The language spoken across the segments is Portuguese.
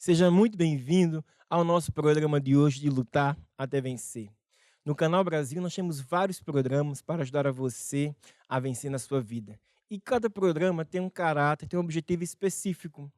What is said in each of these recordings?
Seja muito bem-vindo ao nosso programa de hoje de Lutar até Vencer. No Canal Brasil, nós temos vários programas para ajudar a você a vencer na sua vida. E cada programa tem um caráter, tem um objetivo específico.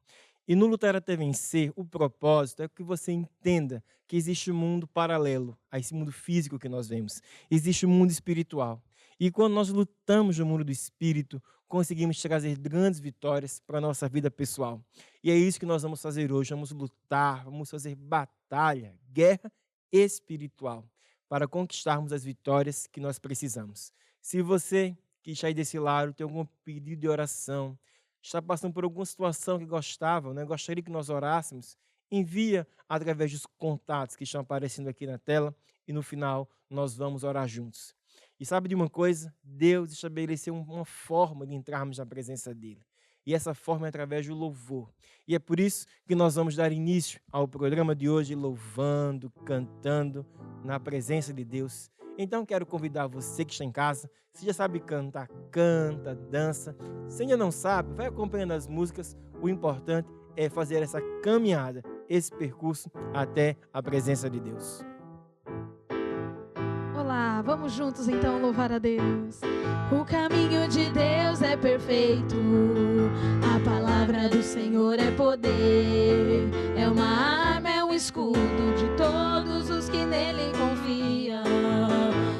E no Lutar até Vencer, o propósito é que você entenda que existe um mundo paralelo a esse mundo físico que nós vemos. Existe um mundo espiritual. E quando nós lutamos no mundo do espírito, conseguimos trazer grandes vitórias para a nossa vida pessoal. E é isso que nós vamos fazer hoje. Vamos lutar, vamos fazer batalha, guerra espiritual, para conquistarmos as vitórias que nós precisamos. Se você que está aí desse lado tem algum pedido de oração, está passando por alguma situação que gostaria que nós orássemos, envia através dos contatos que estão aparecendo aqui na tela e no final nós vamos orar juntos. E sabe de uma coisa? Deus estabeleceu uma forma de entrarmos na presença dele. E essa forma é através do louvor. E é por isso que nós vamos dar início ao programa de hoje louvando, cantando na presença de Deus. Então quero convidar você que está em casa, se já sabe cantar, canta, dança. Se ainda não sabe, vai acompanhando as músicas. O importante é fazer essa caminhada, esse percurso até a presença de Deus. Olá, vamos juntos então louvar a Deus. O caminho de Deus é perfeito, a palavra do Senhor é poder, é uma arma, é um escudo de todos os que nele confiam.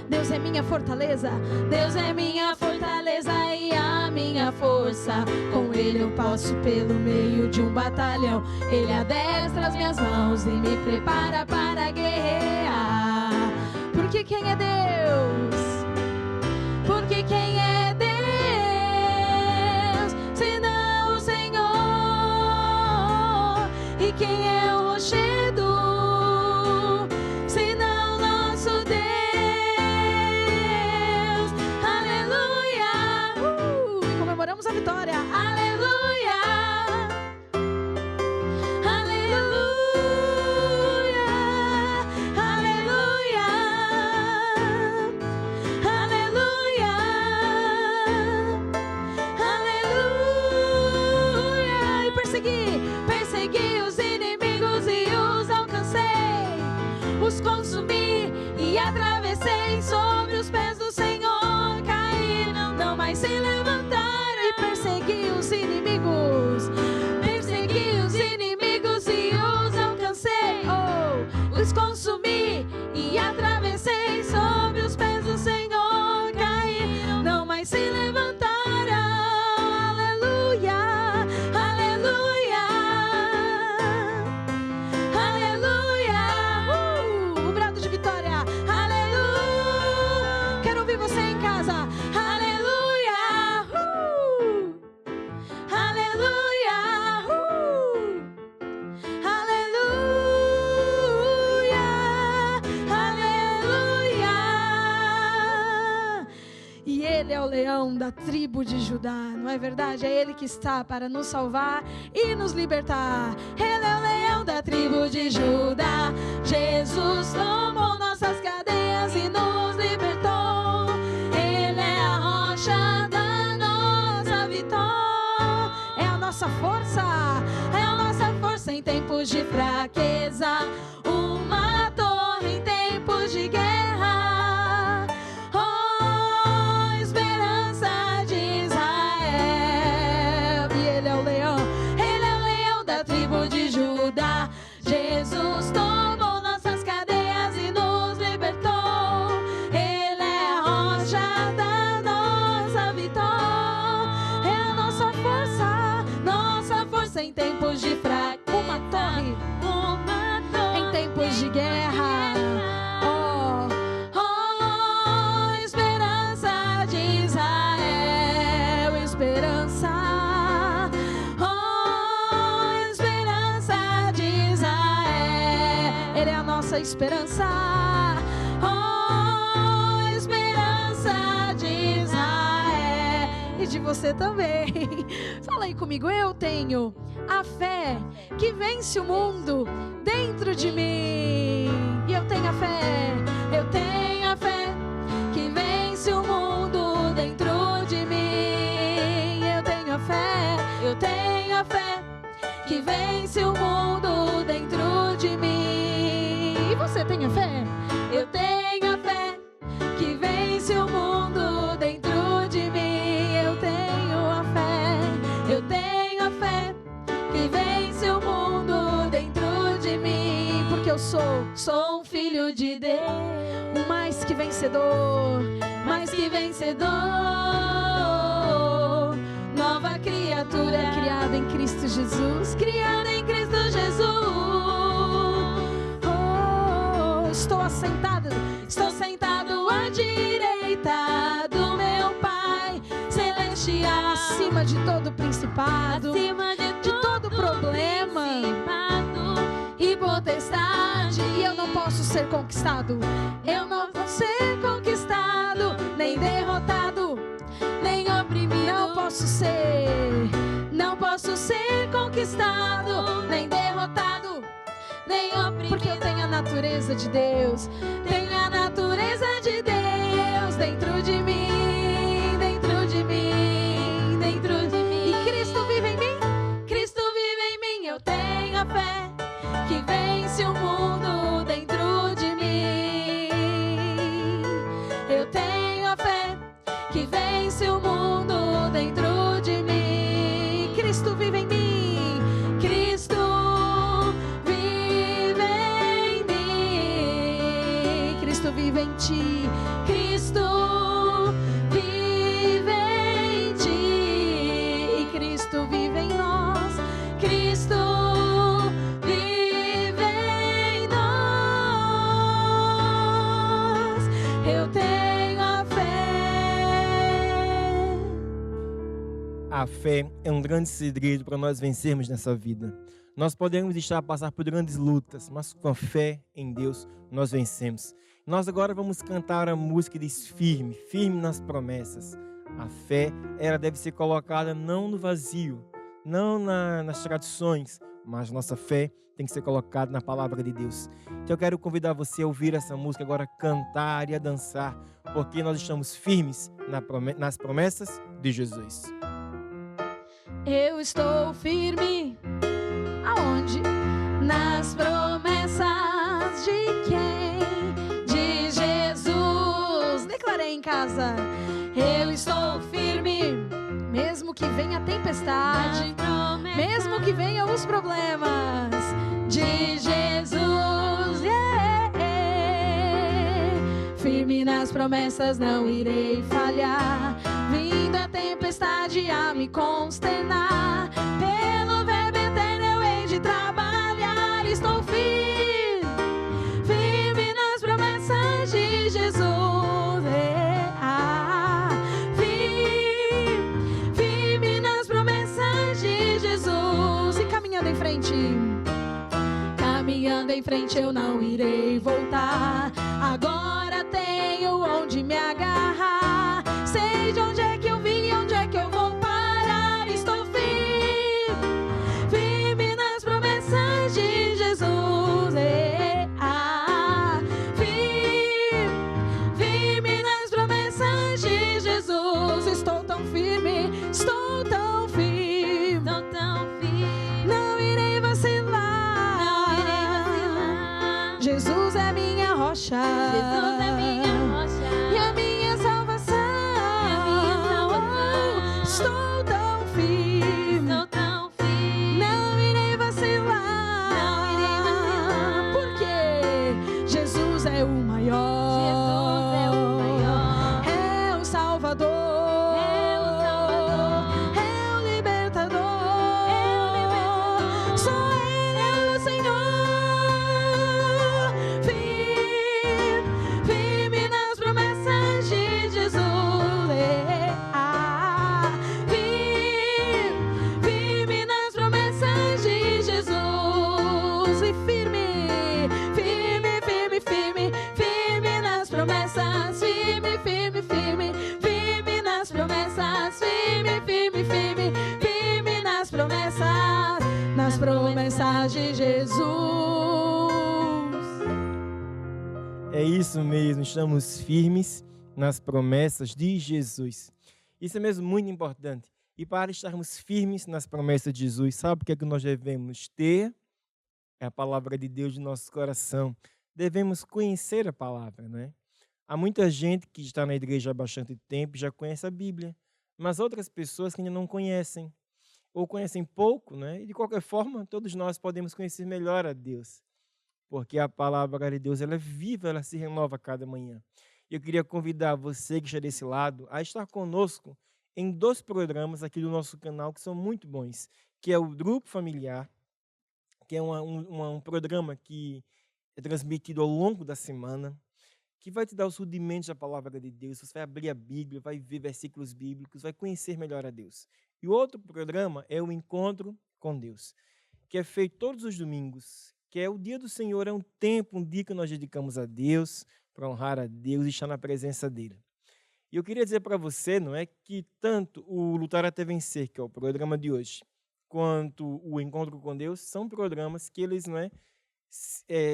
Deus é minha fortaleza, Deus é minha fortaleza e a minha força. Com ele eu passo pelo meio de um batalhão, ele adestra as minhas mãos e me prepara para guerrear. Porque quem é Deus? Porque quem é Deus? Senão o Senhor. E quem é o rochedo? Senão nosso Deus. Aleluia! E comemoramos a vitória. Aleluia! Persegui os inimigos e os alcancei, os consumi e atravessei. Sobre os pés do Senhor caí, não mais se levantaram. E persegui os inimigos e os alcancei, os consumi e atravessei. Sobre os pés do Senhor caí, não mais se levantaram. Leão da tribo de Judá, não é verdade? É ele que está para nos salvar e nos libertar. Ele é o leão da tribo de Judá. Jesus tomou nossas cadeias e nos libertou. Ele é a rocha da nossa vitória. É a nossa força em tempos de fraqueza, uma torre em tempos de guerra. Jesus tomou nossas cadeias e nos libertou. Ele é a rocha da nossa vitória. É a nossa força em tempos de fraqueza. Uma torre em tempos de guerra. Oh, esperança de Israel, esperança. Ele é a nossa esperança, oh, esperança de Israel. E de você também. Fala aí comigo. Eu tenho a fé que vence o mundo dentro de mim. E eu tenho a fé que vence o mundo dentro de mim. Eu tenho a fé que vence o mundo eu sou. Sou um filho de Deus, um mais que vencedor, mais que vencedor. Nova criatura criada em Cristo Jesus, criada em Cristo Jesus. Oh, estou sentado à direita do meu Pai celestial, acima de todo principado, acima de todo problema e potestade. E eu não posso ser conquistado, eu não vou ser conquistado, nem derrotado, nem oprimido. Não posso ser conquistado, nem derrotado, nem oprimido. Porque eu tenho a natureza de Deus, tenho a natureza de Deus dentro de mim, dentro de mim, dentro de mim. E Cristo vive em mim, Cristo vive em mim. Eu tenho a fé que vence o mundo dentro de mim. Eu tenho a fé que vence o mundo dentro de mim. Cristo vive em mim, Cristo vive em mim. Cristo vive em ti, Cristo vive em ti. E Cristo vive em nós, Cristo vive em nós. Eu tenho a fé. A fé é um grande segredo para nós vencermos nessa vida. Nós podemos estar a passar por grandes lutas, mas com a fé em Deus nós vencemos. Nós agora vamos cantar a música que diz firme, firme nas promessas. A fé, ela deve ser colocada não no vazio, não nas tradições, mas nossa fé tem que ser colocada na palavra de Deus. Então eu quero convidar você a ouvir essa música agora, cantar e a dançar, porque nós estamos firmes nas promessas de Jesus. Eu estou firme. Aonde? Nas promessas de quem? De Jesus. Declarei em casa. Eu estou firme, mesmo que venha a tempestade, mesmo que venham os problemas. De Jesus. Firme nas promessas, não irei falhar. Vindo a tempestade a me consternar, pelo verbo eterno eu hei de trabalhar. Estou firme, firme nas promessas de Jesus. Firme nas promessas de Jesus. E caminhando em frente, caminhando em frente eu não irei voltar. Agora tenho onde me agarrar. Sei de onde é que eu vim e onde é que eu vou parar. Estou firme, firme nas promessas de Jesus. Firme nas promessas de Jesus. Estou tão firme, estou tão firme, estou tão firme. Não irei vacilar, não irei vacilar. Jesus é minha rocha, Jesus é minha rocha e a minha salvação. Estou tão firme, estou tão firme. Não irei vacilar, não irei vacilar. Porque Jesus é o maior, Jesus é o maior, é o Salvador, é o Salvador, é o libertador, é o libertador. Só Ele é o Senhor. Firme nas promessas de Jesus. Firme nas promessas de Jesus. E firme, firme, firme, firme, firme nas promessas. Firme, firme, firme, firme nas promessas. Firme, firme, firme, firme nas promessas de Jesus. É isso mesmo, estamos firmes nas promessas de Jesus. Isso é mesmo muito importante. E para estarmos firmes nas promessas de Jesus, sabe o que é que nós devemos ter? É a palavra de Deus no nosso coração. Devemos conhecer a palavra, né? Há muita gente que está na igreja há bastante tempo e já conhece a Bíblia, mas outras pessoas que ainda não conhecem, ou conhecem pouco, né? E de qualquer forma, todos nós podemos conhecer melhor a Deus. porque a palavra de Deus ela é viva, ela se renova a cada manhã. Eu queria convidar você que está desse lado a estar conosco em 2 programas aqui do nosso canal que são muito bons, que é o Grupo Familiar, que é um programa que é transmitido ao longo da semana, que vai te dar os rudimentos da palavra de Deus. Você vai abrir a Bíblia, vai ver versículos bíblicos, vai conhecer melhor a Deus. E o outro programa é o Encontro com Deus, que é feito todos os domingos, que é o dia do Senhor, é um tempo, um dia que nós dedicamos a Deus, para honrar a Deus e estar na presença dEle. E eu queria dizer para você, não é, que tanto o Lutar até Vencer, que é o programa de hoje, quanto o Encontro com Deus, são programas que eles, não é,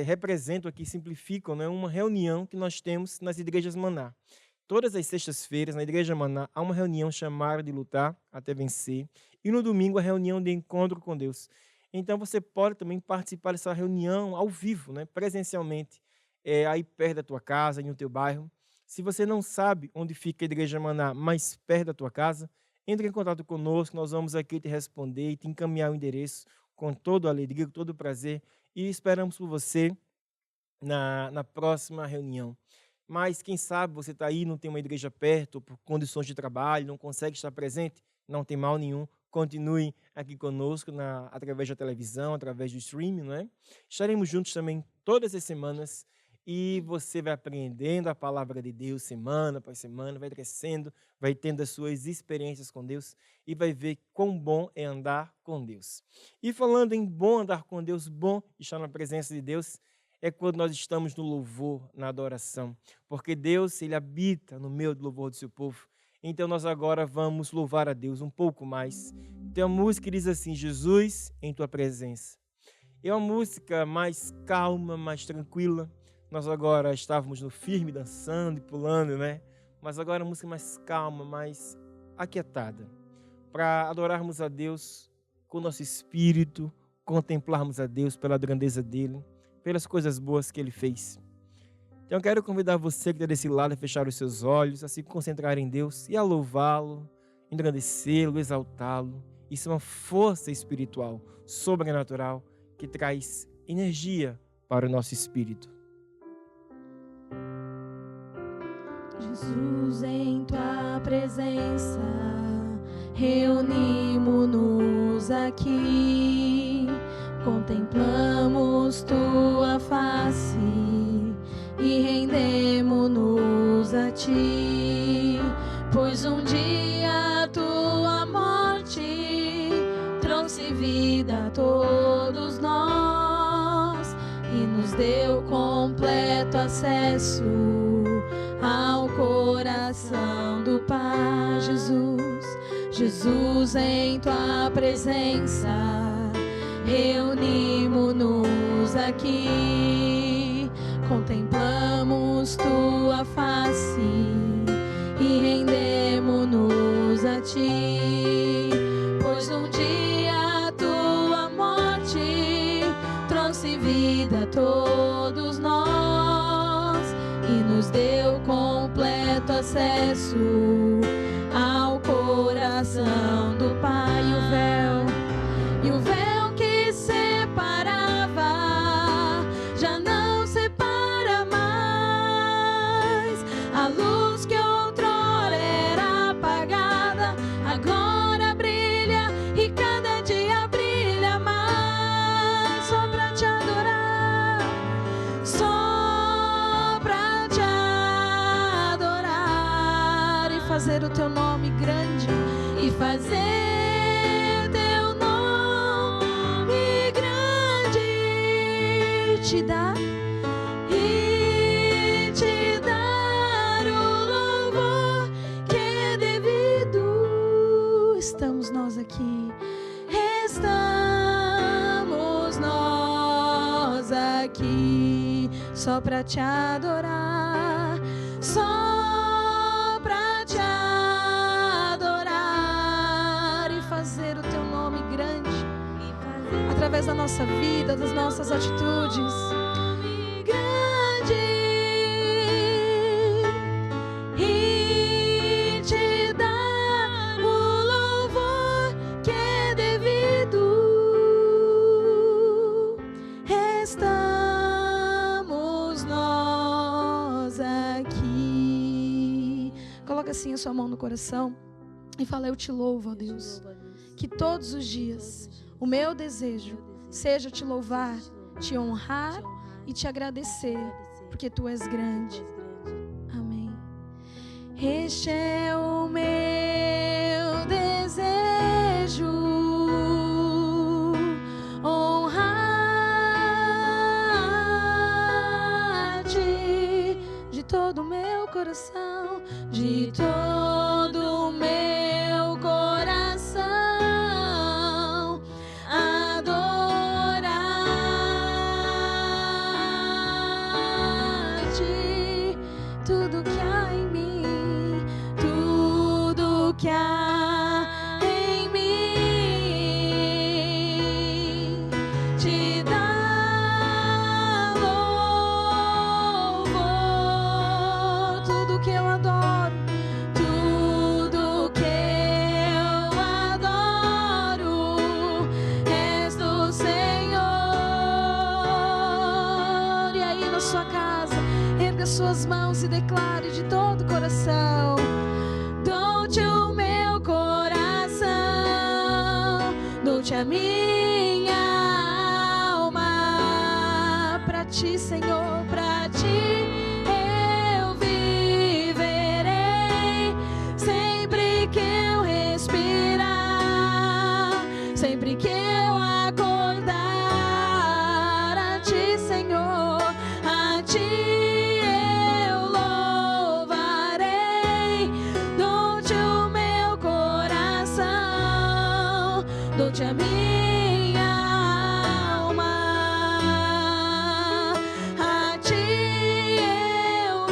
representam aqui, simplificam, né, uma reunião que nós temos nas igrejas Maná. Todas as sextas-feiras, na igreja Maná, há uma reunião chamada de Lutar até Vencer, e no domingo a reunião de Encontro com Deus. Então você pode também participar dessa reunião ao vivo, né, presencialmente, aí perto da tua casa, no teu bairro. Se você não sabe onde fica a igreja Maná, mais perto da tua casa, entre em contato conosco, nós vamos aqui te responder e te encaminhar o endereço com toda a alegria, com todo o prazer, e esperamos por você na próxima reunião. Mas quem sabe você está aí, não tem uma igreja perto, por condições de trabalho, não consegue estar presente, não tem mal nenhum, continue aqui conosco através da televisão, através do streaming, não é? Estaremos juntos também todas as semanas e você vai aprendendo a palavra de Deus semana após semana, vai crescendo, vai tendo as suas experiências com Deus e vai ver quão bom é andar com Deus. E falando em bom andar com Deus, bom estar na presença de Deus, é quando nós estamos no louvor, na adoração, porque Deus, Ele habita no meio do louvor do seu povo. Então nós agora vamos louvar a Deus um pouco mais. Tem uma música que diz assim, Jesus em tua presença. É uma música mais calma, mais tranquila. Nós agora estávamos no firme, dançando e pulando, né? Mas agora a música mais calma, mais aquietada. Para adorarmos a Deus com o nosso espírito, contemplarmos a Deus pela grandeza dEle, pelas coisas boas que Ele fez. Então eu quero convidar você que está desse lado a fechar os seus olhos, a se concentrar em Deus e a louvá-lo, engrandecê-lo, exaltá-lo. Isso é uma força espiritual, sobrenatural, que traz energia para o nosso espírito. Jesus, em tua presença, reunimos-nos aqui, contemplamos tua face e rendemo-nos a ti, pois um dia a tua morte trouxe vida a todos nós e nos deu completo acesso ao coração do Pai. Jesus, em tua presença, reunimos-nos aqui, contemplamos tua face e rendemo-nos a ti, pois um dia a tua morte trouxe vida a todos nós e nos deu completo acesso ao coração do Pai. E o véu que separava já não separa mais. A luz que outrora era apagada agora brilha e cada dia brilha mais. Só pra te adorar, só pra te adorar e fazer o teu nome grande e fazer teu nome grande te dar e te dar o louvor que é devido. Estamos nós aqui, estamos nós aqui só pra te adorar, só pra te adorar e fazer o teu nome grande através da nossa vida, das nossas atitudes. Grande e te dar o louvor que é devido. Estamos Coloca assim a sua mão no coração e fala: eu te louvo, ó Deus. Que todos os dias o meu desejo seja te louvar, te honrar e te agradecer, porque tu és grande. Amém. Este é o meu desejo, honrar-te de todo o meu coração, de todo o meu coração, adorar-te, tudo que há em mim, tudo que há em mim, te dá louvor, tudo que eu adoro, tudo que eu adoro és do Senhor. E aí na sua casa, erga suas mãos e declare de todo o coração: dou-te o meu coração, dou-te a minha alma, pra ti, Senhor, pra ti eu viverei, sempre que eu respirar, sempre que eu acordar, a ti, Senhor, a ti eu louvarei, dou-te o meu coração, dou-te a minha alma, a ti eu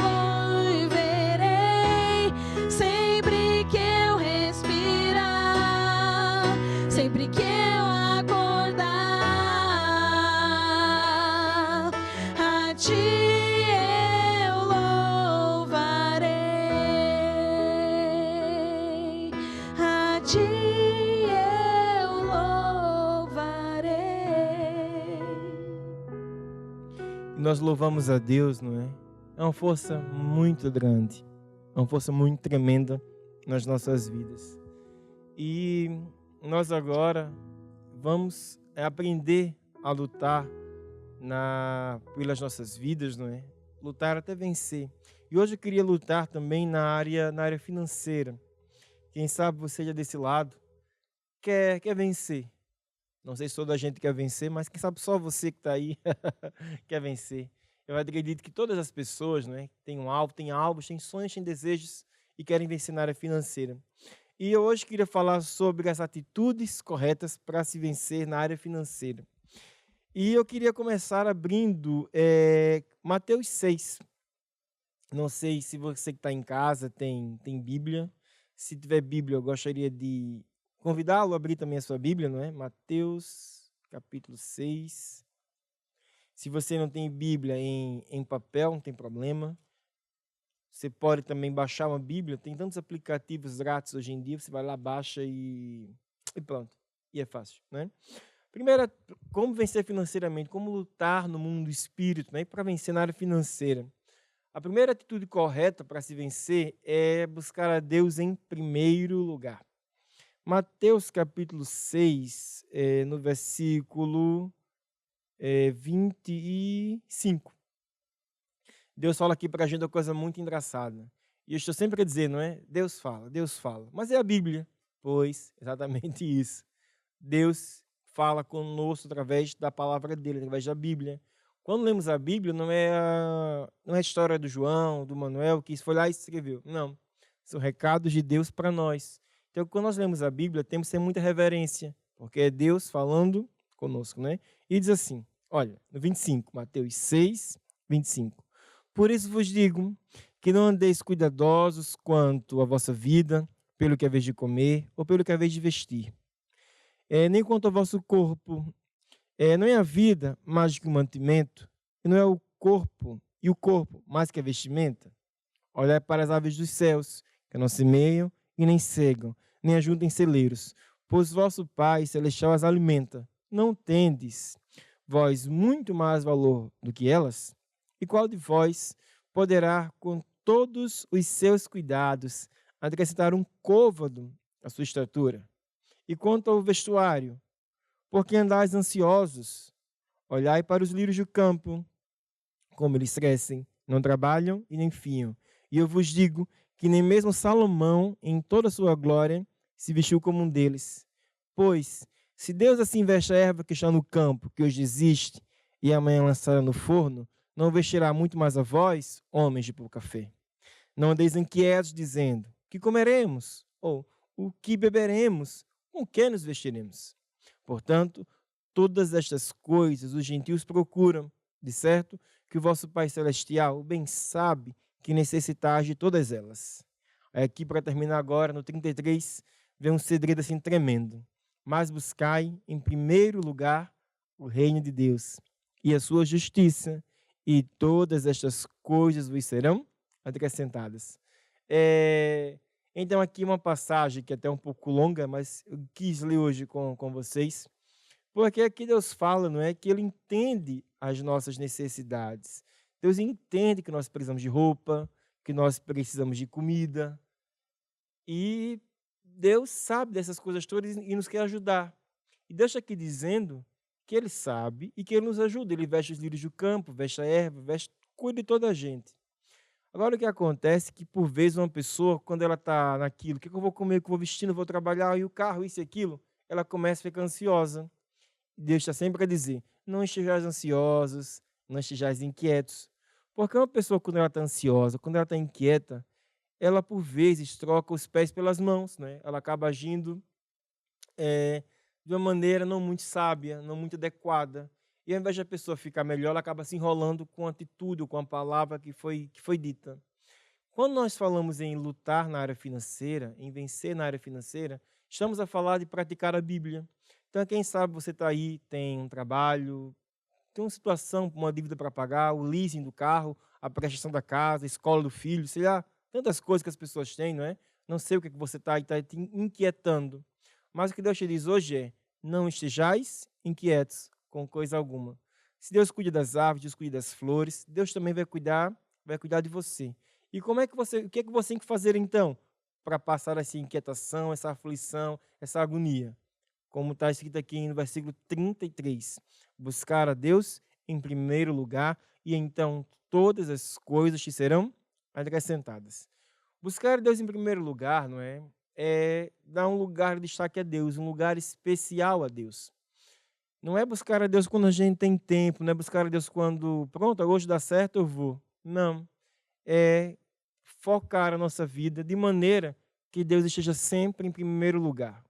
viverei, sempre que eu respirar, sempre que eu acordar, a ti eu louvarei, a ti eu louvarei. E nós louvamos a Deus, não é? É uma força muito grande, é uma força muito tremenda nas nossas vidas. E nós agora vamos aprender a lutar pelas nossas vidas, não é? Lutar até vencer. E hoje eu queria lutar também na área financeira. Quem sabe você já desse lado quer vencer. Não sei se toda a gente quer vencer, mas quem sabe só você que está aí quer vencer. Eu acredito que todas as pessoas, né, têm um alvo, têm alvos, têm sonhos, têm desejos e querem vencer na área financeira. E eu hoje queria falar sobre as atitudes corretas para se vencer na área financeira. E eu queria começar abrindo Mateus 6. Não sei se você que está em casa tem Bíblia. Se tiver Bíblia, eu gostaria de convidá-lo a abrir também a sua Bíblia, não é? Mateus, capítulo 6. Se você não tem Bíblia em papel, não tem problema. Você pode também baixar uma Bíblia. Tem tantos aplicativos grátis hoje em dia. Você vai lá, baixa e pronto. E é fácil, né? Primeiro, como vencer financeiramente, como lutar no mundo do espírito, né? Para vencer na área financeira. A primeira atitude correta para se vencer é buscar a Deus em primeiro lugar. Mateus capítulo 6, no versículo 25. Deus fala aqui para a gente uma coisa muito engraçada. E eu estou sempre a dizer, não é? Deus fala, Deus fala. Mas é a Bíblia. Pois, exatamente isso. Deus fala conosco através da palavra dele, através da Bíblia. Quando lemos a Bíblia, não é a história do João, do Manuel, que foi lá e escreveu. Não. São recados de Deus para nós. Então, quando nós lemos a Bíblia, temos que ter muita reverência, porque é Deus falando conosco, né? E diz assim, olha, no 25, Mateus 6, 25. Por isso vos digo que não andeis cuidadosos quanto à vossa vida, pelo que é vez de comer ou pelo que é vez de vestir. Nem quanto ao vosso corpo. Não é a vida mais que o mantimento, e não é o corpo mais que a vestimenta. Olhai para as aves dos céus, que não semeiam e nem cegam, nem ajuntem celeiros, pois vosso Pai Celestial as alimenta. Não tendes vós muito mais valor do que elas? E qual de vós poderá, com todos os seus cuidados, acrescentar um côvado à sua estatura. E quanto ao vestuário, por que andais ansiosos? Olhai para os lírios do campo, como eles crescem, não trabalham e nem fiam. E eu vos digo que nem mesmo Salomão, em toda a sua glória, se vestiu como um deles. Pois, se Deus assim veste a erva que está no campo, que hoje existe, e amanhã lançará no forno, não vestirá muito mais a vós, homens de pouca fé. Não andeis inquietos, dizendo, que comeremos? Ou, o que beberemos? Com que nos vestiremos? Portanto, todas estas coisas os gentios procuram, de certo que o vosso Pai Celestial bem sabe que necessitais de todas elas. Aqui, para terminar agora, no 33, vem um segredo assim tremendo. Mas buscai, em primeiro lugar, o reino de Deus e a sua justiça, e todas estas coisas vos serão acrescentadas. Então, aqui uma passagem que é até um pouco longa, mas eu quis ler hoje com vocês, porque aqui Deus fala, não é, que Ele entende as nossas necessidades. Deus entende que nós precisamos de roupa, que nós precisamos de comida. E Deus sabe dessas coisas todas e nos quer ajudar. E Deus está aqui dizendo que Ele sabe e que Ele nos ajuda. Ele veste os lírios do campo, veste a erva, cuida de toda a gente. Agora, o que acontece é que, por vezes, uma pessoa, quando ela está naquilo, o que eu vou comer, o que eu vou vestindo, vou trabalhar, e o carro, isso e aquilo, ela começa a ficar ansiosa. Deus está sempre a dizer, não estejais ansiosos, não estejais inquietos. Porque uma pessoa, quando ela está ansiosa, quando ela está inquieta, ela, por vezes, troca os pés pelas mãos, né? Ela acaba agindo de uma maneira não muito sábia, não muito adequada. E ao invés de a pessoa ficar melhor, ela acaba se enrolando com a atitude, com a palavra que foi dita. Quando nós falamos em lutar na área financeira, em vencer na área financeira, estamos a falar de praticar a Bíblia. Então, quem sabe você está aí, tem um trabalho, tem uma situação, uma dívida para pagar, o leasing do carro, a prestação da casa, a escola do filho, sei lá, tantas coisas que as pessoas têm, não é? Não sei o que você está te inquietando. Mas o que Deus te diz hoje é, não estejais inquietos com coisa alguma. Se Deus cuida das árvores, Deus cuida das flores, Deus também vai cuidar de você. E o que é que você tem que fazer então para passar essa inquietação, essa aflição, essa agonia? Como está escrito aqui no versículo 33. Buscar a Deus em primeiro lugar e então todas as coisas te serão acrescentadas. Buscar a Deus em primeiro lugar, não é? É dar um lugar de destaque a Deus, um lugar especial a Deus. Não é buscar a Deus quando a gente tem tempo, não é buscar a Deus quando, pronto, hoje dá certo, eu vou. Não. É focar a nossa vida de maneira que Deus esteja sempre em primeiro lugar.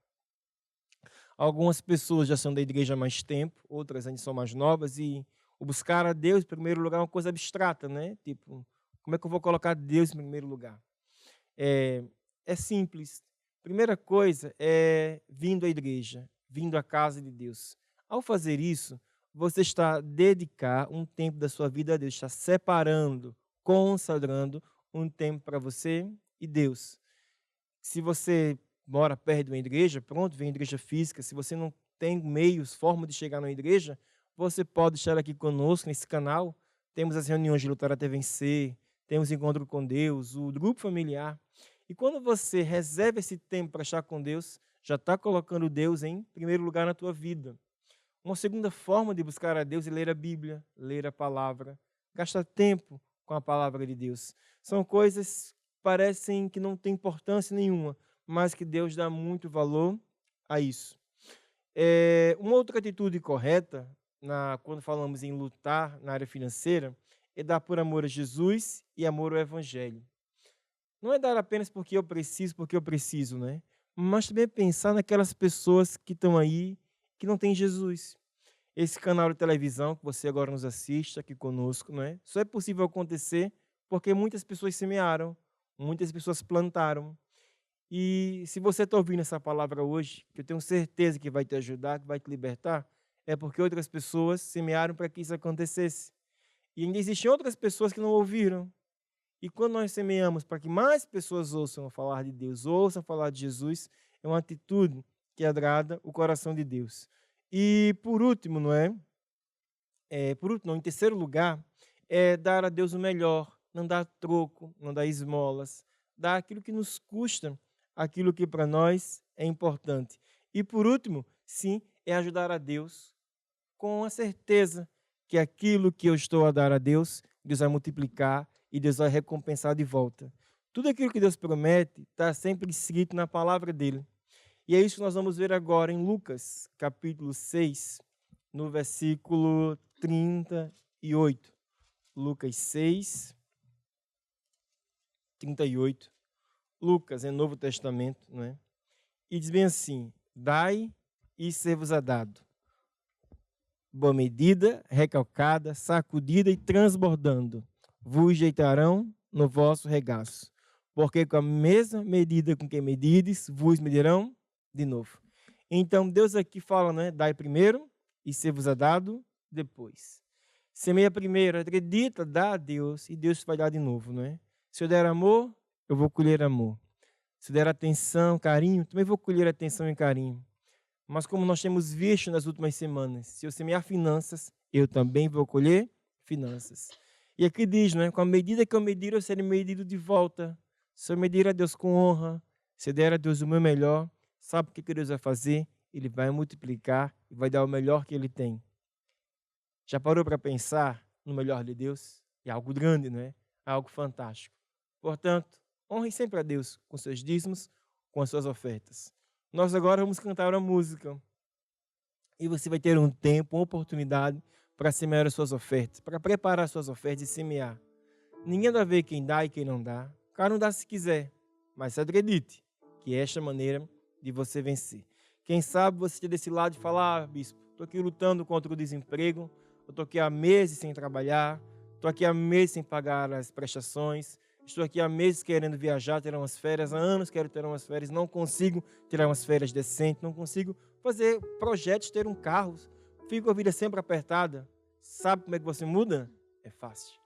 Algumas pessoas já são da igreja há mais tempo, outras ainda são mais novas, e o buscar a Deus em primeiro lugar é uma coisa abstrata, né? Tipo, como é que eu vou colocar Deus em primeiro lugar? É simples. Primeira coisa é vindo à igreja, vindo à casa de Deus. Ao fazer isso, você está a dedicar um tempo da sua vida a Deus, está separando, consagrando um tempo para você e Deus. Se você mora perto de uma igreja, pronto, vem igreja física. Se você não tem meios, forma de chegar na igreja, você pode estar aqui conosco nesse canal. Temos as reuniões de Lutar até Vencer, temos encontro com Deus, o grupo familiar. E quando você reserva esse tempo para estar com Deus, já está colocando Deus em primeiro lugar na tua vida. Uma segunda forma de buscar a Deus é ler a Bíblia, ler a palavra, gastar tempo com a palavra de Deus. São coisas que parecem que não têm importância nenhuma, mas que Deus dá muito valor a isso. Uma outra atitude correta, quando falamos em lutar na área financeira, é dar por amor a Jesus e amor ao Evangelho. Não é dar apenas porque eu preciso, né? Mas também pensar naquelas pessoas que estão aí, que não têm Jesus. Esse canal de televisão que você agora nos assiste aqui conosco, não é? Só é possível acontecer porque muitas pessoas semearam, muitas pessoas plantaram. E se você está ouvindo essa palavra hoje, que eu tenho certeza que vai te ajudar, que vai te libertar, é porque outras pessoas semearam para que isso acontecesse. E ainda existem outras pessoas que não ouviram. E quando nós semeamos para que mais pessoas ouçam falar de Deus, ouçam falar de Jesus, é uma atitude que agrada o coração de Deus. E por último, em terceiro lugar, é dar a Deus o melhor, não dar troco, não dar esmolas, dar aquilo que nos custa, aquilo que para nós é importante. E por último, sim, é ajudar a Deus com a certeza que aquilo que eu estou a dar a Deus, Deus vai multiplicar e Deus vai recompensar de volta. Tudo aquilo que Deus promete está sempre escrito na palavra dele. E é isso que nós vamos ver agora em Lucas, capítulo 6, no versículo 38. Lucas 6, 38. Lucas é Novo Testamento, não é? E diz bem assim: dai e ser-vos-á dado. Boa medida, recalcada, sacudida e transbordando, vos deitarão no vosso regaço. Porque com a mesma medida com que medides, vos medirão de novo. Então Deus aqui fala, né? Dai primeiro e ser-vos-á dado depois. Semeia primeiro, acredita, dá a Deus e Deus vai dar de novo, não é? Se eu der amor, eu vou colher amor. Se eu der atenção, carinho, também vou colher atenção e carinho. Mas como nós temos visto nas últimas semanas, se eu semear finanças, eu também vou colher finanças. E aqui diz, não é? Com a medida que eu medir, eu serei medido de volta. Se eu medir a Deus com honra, se eu der a Deus o meu melhor, sabe o que Deus vai fazer? Ele vai multiplicar e vai dar o melhor que Ele tem. Já parou para pensar no melhor de Deus? É algo grande, não é? É algo fantástico. Portanto, honre sempre a Deus com seus dízimos, com as suas ofertas. Nós agora vamos cantar uma música. E você vai ter um tempo, uma oportunidade para semear as suas ofertas, para preparar as suas ofertas e semear. Ninguém vai ver quem dá e quem não dá. O cara não dá se quiser, mas acredite que é esta maneira de você vencer. Quem sabe você esteja desse lado e falar: bispo, estou aqui lutando contra o desemprego, eu estou aqui há meses sem trabalhar, estou aqui há meses sem pagar as prestações, estou aqui há meses querendo viajar, ter umas férias, há anos quero ter umas férias, não consigo tirar umas férias decentes, não consigo fazer projetos, ter um carro, fico com a vida sempre apertada. Sabe como é que você muda? É fácil.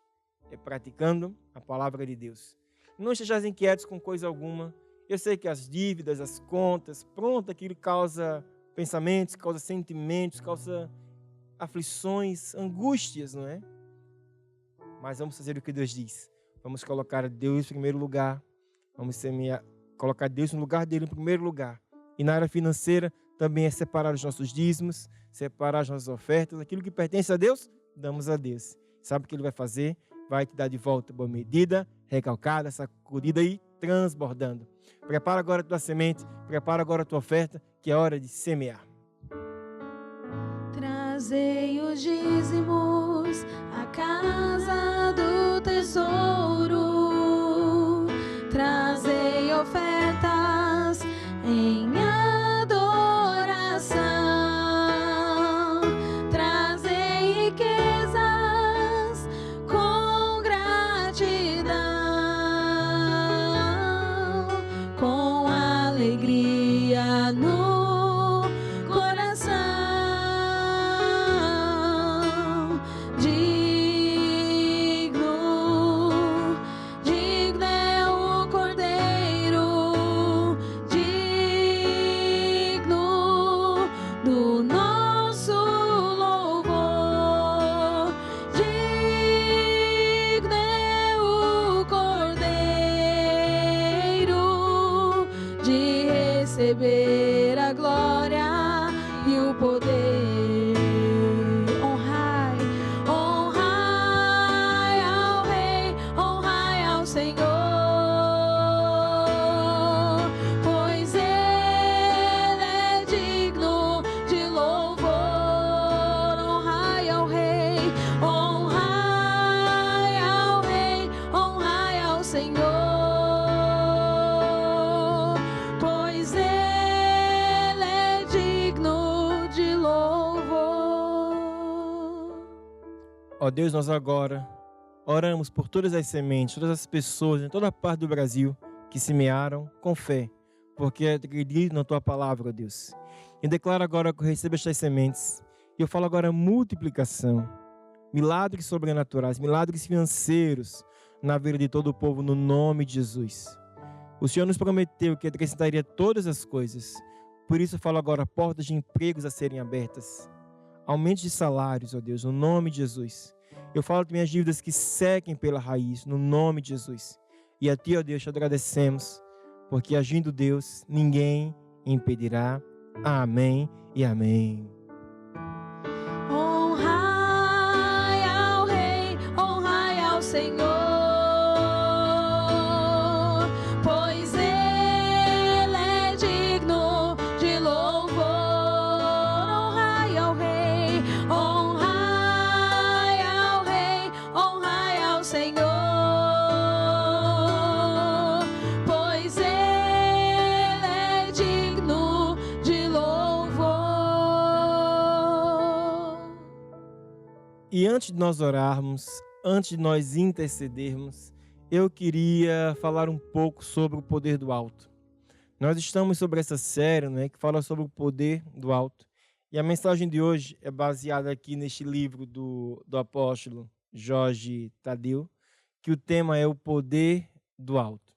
É praticando a palavra de Deus. Não estejais inquietos com coisa alguma. Eu sei que as dívidas, as contas, pronto, aquilo causa pensamentos, causa sentimentos, causa aflições, angústias, não é? Mas vamos fazer o que Deus diz. Vamos colocar Deus em primeiro lugar. Vamos colocar Deus no lugar dele em primeiro lugar. E na área financeira também é separar os nossos dízimos, separar as nossas ofertas. Aquilo que pertence a Deus, damos a Deus. Sabe o que Ele vai fazer? Vai te dar de volta boa medida, recalcada, sacudida e transbordando. Prepara agora a tua semente, prepara agora a tua oferta, que é hora de semear. Trazei os dízimos à casa do tesouro, trazei ofertas em adoração, trazei riquezas com gratidão, com alegria no coração. Digno é o Cordeiro, digno do nosso louvor. Digno é o Cordeiro de receber a glória e o poder. Honrai, honrai ao Rei, honrai ao Senhor, pois Ele é digno de louvor. Honrai ao Rei, honrai ao Rei, honrai ao Senhor, pois Ele é digno de louvor. Ó Deus, nós agora oramos por todas as sementes, todas as pessoas em toda a parte do Brasil que semearam com fé, porque acredito na Tua palavra, ó Deus. Eu declaro agora que eu recebo estas sementes e eu falo agora multiplicação, milagres sobrenaturais, milagres financeiros na vida de todo o povo, no nome de Jesus. O Senhor nos prometeu que acrescentaria todas as coisas, por isso eu falo agora portas de empregos a serem abertas, aumentos de salários, ó Deus, no nome de Jesus. Eu falo de minhas dívidas que sequem pela raiz, no nome de Jesus. E a Ti, ó Deus, te agradecemos, porque agindo Deus, ninguém impedirá. Amém e amém. Honrai ao Rei, honrai ao Senhor, pois Ele é digno de louvor. Honrai ao Rei, honrai ao Rei, honrai ao Senhor, pois Ele é digno de louvor. E antes de nós orarmos, antes de nós intercedermos, eu queria falar um pouco sobre o poder do alto. Nós estamos sobre essa série, né, que fala sobre o poder do alto. E a mensagem de hoje é baseada aqui neste livro do apóstolo Jorge Tadeu, que o tema é o poder do alto.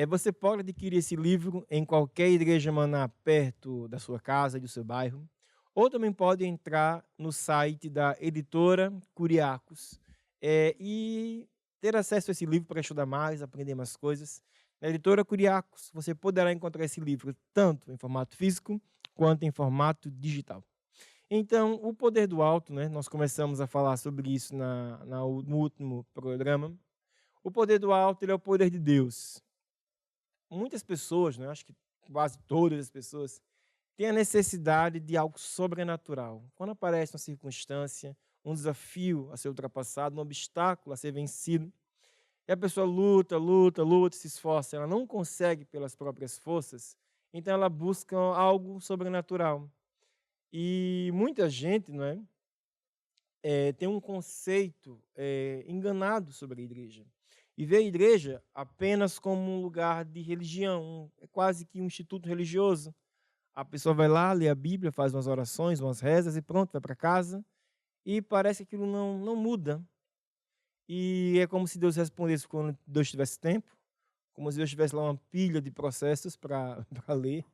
Você pode adquirir esse livro em qualquer igreja maná perto da sua casa e do seu bairro, ou também pode entrar no site da editora Curiacos e ter acesso a esse livro para estudar mais, aprender mais coisas. Na editora Curiacos você poderá encontrar esse livro tanto em formato físico quanto em formato digital. Então, o poder do alto, né, nós começamos a falar sobre isso no último programa. O poder do alto, ele é o poder de Deus. Muitas pessoas, né, acho que quase todas as pessoas, têm a necessidade de algo sobrenatural. Quando aparece uma circunstância, um desafio a ser ultrapassado, um obstáculo a ser vencido, e a pessoa luta, se esforça, ela não consegue pelas próprias forças, então ela busca algo sobrenatural. E muita gente, não é, tem um conceito enganado sobre a igreja. E vê a igreja apenas como um lugar de religião, é quase que um instituto religioso. A pessoa vai lá, lê a Bíblia, faz umas orações, umas rezas e pronto, vai para casa. E parece que aquilo não muda. E é como se Deus respondesse quando Deus tivesse tempo, como se Deus tivesse lá uma pilha de processos para ler.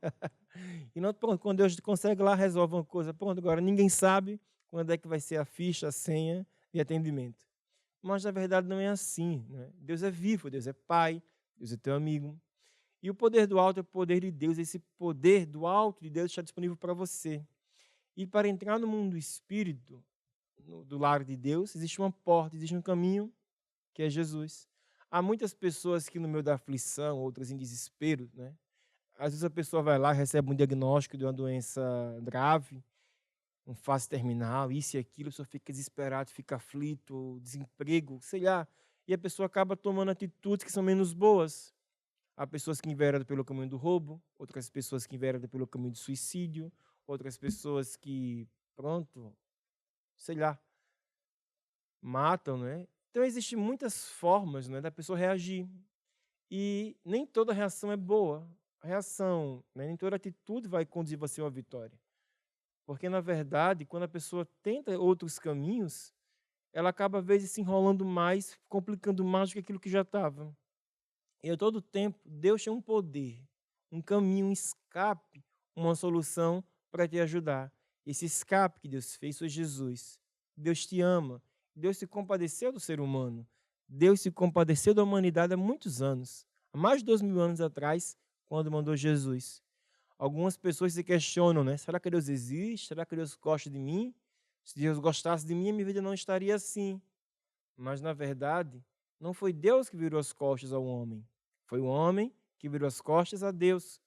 E não, pronto, quando Deus consegue lá, resolve uma coisa. Pronto, agora ninguém sabe quando é que vai ser a ficha, a senha de atendimento. Mas na verdade não é assim, né? Deus é vivo, Deus é Pai, Deus é teu amigo. E o poder do alto é o poder de Deus. Esse poder do alto de Deus está disponível para você. E para entrar no mundo do Espírito, do lar de Deus, existe uma porta, existe um caminho, que é Jesus. Há muitas pessoas que no meio da aflição, outras em desespero, né? Às vezes a pessoa vai lá e recebe um diagnóstico de uma doença grave, uma fase terminal, isso e aquilo, a pessoa fica desesperado, fica aflito, desemprego, sei lá. E a pessoa acaba tomando atitudes que são menos boas. Há pessoas que enveredam pelo caminho do roubo, outras pessoas que enveredam pelo caminho do suicídio, outras pessoas que, pronto, sei lá, matam, né? Então, existem muitas formas, né, da pessoa reagir. E nem toda reação é boa. A reação, né, nem toda atitude vai conduzir você a uma vitória. Porque, na verdade, quando a pessoa tenta outros caminhos, ela acaba, às vezes, se enrolando mais, complicando mais do que aquilo que já estava. E a todo tempo, Deus tem um poder, um caminho, um escape, uma solução para te ajudar. Esse escape que Deus fez foi Jesus. Deus te ama. Deus se compadeceu do ser humano. Deus se compadeceu da humanidade há muitos anos. Há mais de 2000 anos atrás, quando mandou Jesus. Algumas pessoas se questionam, né? Será que Deus existe? Será que Deus gosta de mim? Se Deus gostasse de mim, a minha vida não estaria assim. Mas, na verdade, não foi Deus que virou as costas ao homem. Foi o homem que virou as costas a Deus.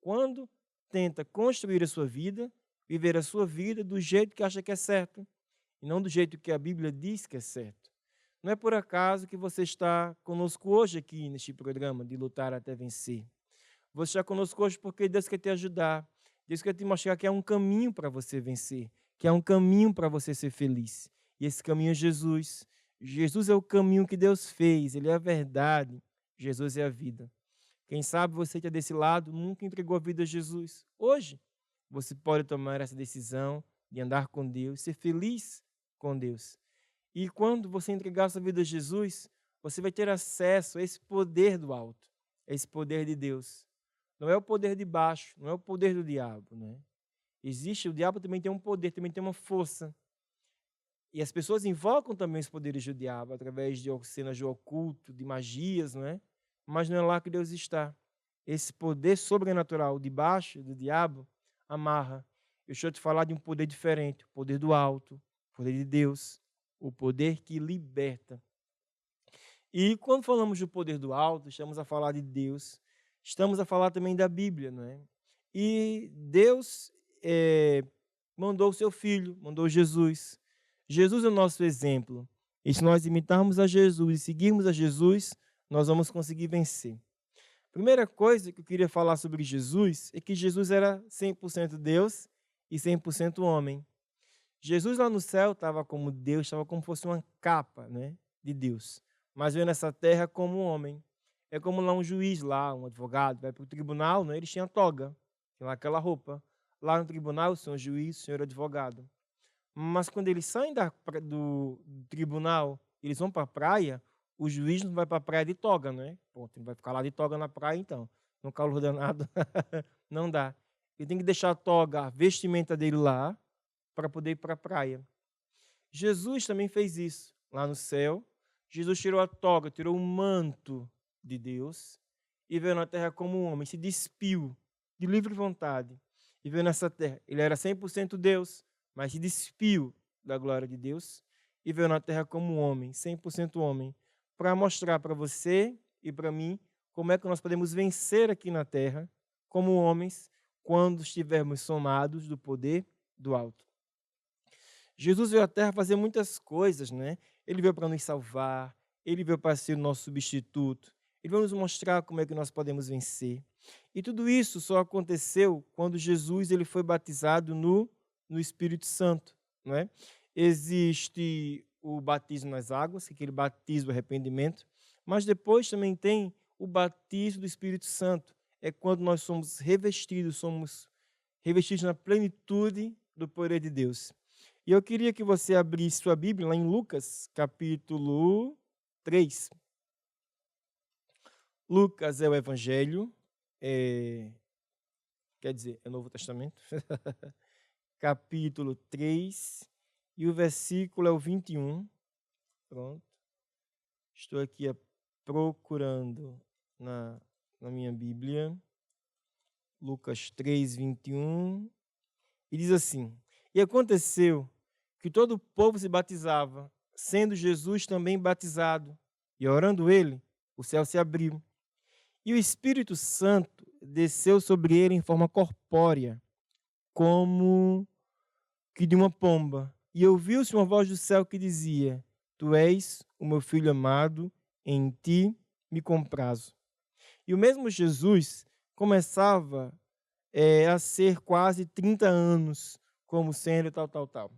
Quando tenta construir a sua vida, viver a sua vida do jeito que acha que é certo, e não do jeito que a Bíblia diz que é certo. Não é por acaso que você está conosco hoje aqui neste programa de Lutar até Vencer. Você está conosco hoje porque Deus quer te ajudar. Deus quer te mostrar que há um caminho para você vencer, que há um caminho para você ser feliz. E esse caminho é Jesus. Jesus é o caminho que Deus fez, Ele é a verdade. Jesus é a vida. Quem sabe você que é desse lado nunca entregou a vida a Jesus. Hoje, você pode tomar essa decisão de andar com Deus, ser feliz com Deus. E quando você entregar a sua vida a Jesus, você vai ter acesso a esse poder do alto, a esse poder de Deus. Não é o poder de baixo, não é o poder do diabo, né? O diabo também tem um poder, também tem uma força. E as pessoas invocam também os poderes do diabo através de cenas de oculto, de magias, não é? Mas não é lá que Deus está. Esse poder sobrenatural debaixo do diabo amarra. Deixa eu te falar de um poder diferente, o poder do alto, o poder de Deus, o poder que liberta. E quando falamos do poder do alto, estamos a falar de Deus, estamos a falar também da Bíblia, não é? E Deus mandou o seu Filho, mandou Jesus. Jesus é o nosso exemplo. E se nós imitarmos a Jesus e seguirmos a Jesus, nós vamos conseguir vencer. Primeira coisa que eu queria falar sobre Jesus é que Jesus era 100% Deus e 100% homem. Jesus lá no céu estava como Deus, estava como se fosse uma capa, né, de Deus. Mas veio nessa terra como homem. É como lá um juiz, lá, um advogado, vai para o tribunal, né, eles tinham toga, tinham aquela roupa. Lá no tribunal, o senhor juiz, o senhor advogado. Mas quando eles saem do tribunal, eles vão para a praia, o juiz não vai para a praia de toga, né? Ponto, ele vai ficar lá de toga na praia, então. No calor danado, não dá. Ele tem que deixar a toga, a vestimenta dele lá, para poder ir para a praia. Jesus também fez isso. Lá no céu, Jesus tirou a toga, tirou o manto de Deus e veio na terra como um homem, se despiu de livre vontade e veio nessa terra. Ele era 100% Deus, mas se despiu da glória de Deus e veio na terra como um homem, 100% homem, para mostrar para você e para mim como é que nós podemos vencer aqui na terra como homens quando estivermos somados do poder do alto. Jesus veio à terra fazer muitas coisas, né? Ele veio para nos salvar, ele veio para ser o nosso substituto, ele veio nos mostrar como é que nós podemos vencer. E tudo isso só aconteceu quando Jesus ele foi batizado no Espírito Santo, não é? Existe o batismo nas águas, aquele batismo do arrependimento, mas depois também tem o batismo do Espírito Santo. É quando nós somos revestidos na plenitude do poder de Deus. E eu queria que você abrisse sua Bíblia lá em Lucas, capítulo 3. Lucas é o Evangelho, quer dizer, é o Novo Testamento. Capítulo 3, e o versículo é o 21. Pronto. Estou aqui procurando na minha Bíblia. Lucas 3, 21. E diz assim: E aconteceu que todo o povo se batizava, sendo Jesus também batizado. E orando ele, o céu se abriu. E o Espírito Santo desceu sobre ele em forma corpórea, como que de uma pomba. E ouviu-se uma voz do céu que dizia: Tu és o meu filho amado, em ti me comprazo. E o mesmo Jesus começava a ser quase 30 anos como sendo tal.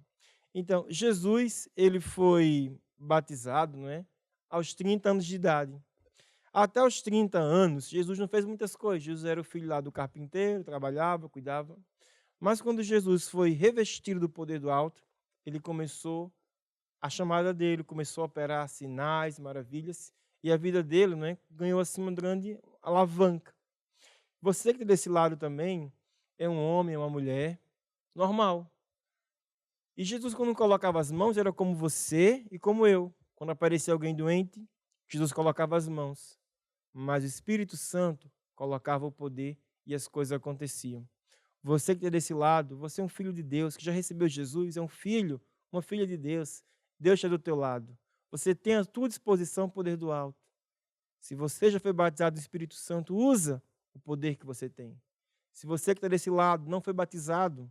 Então, Jesus, ele foi batizado, não é? Aos 30 anos de idade. Até os 30 anos, Jesus não fez muitas coisas. Jesus era o filho lá do carpinteiro, trabalhava, cuidava. Mas quando Jesus foi revestido do poder do alto, ele começou a chamada dele, começou a operar sinais, maravilhas, e a vida dele, né, ganhou assim uma grande alavanca. Você que está desse lado também é um homem, é uma mulher normal. E Jesus, quando colocava as mãos, era como você e como eu. Quando aparecia alguém doente, Jesus colocava as mãos. Mas o Espírito Santo colocava o poder e as coisas aconteciam. Você que está desse lado, você é um filho de Deus, que já recebeu Jesus, é um filho, uma filha de Deus. Deus está do teu lado. Você tem à tua disposição o poder do alto. Se você já foi batizado no Espírito Santo, usa o poder que você tem. Se você que está desse lado não foi batizado,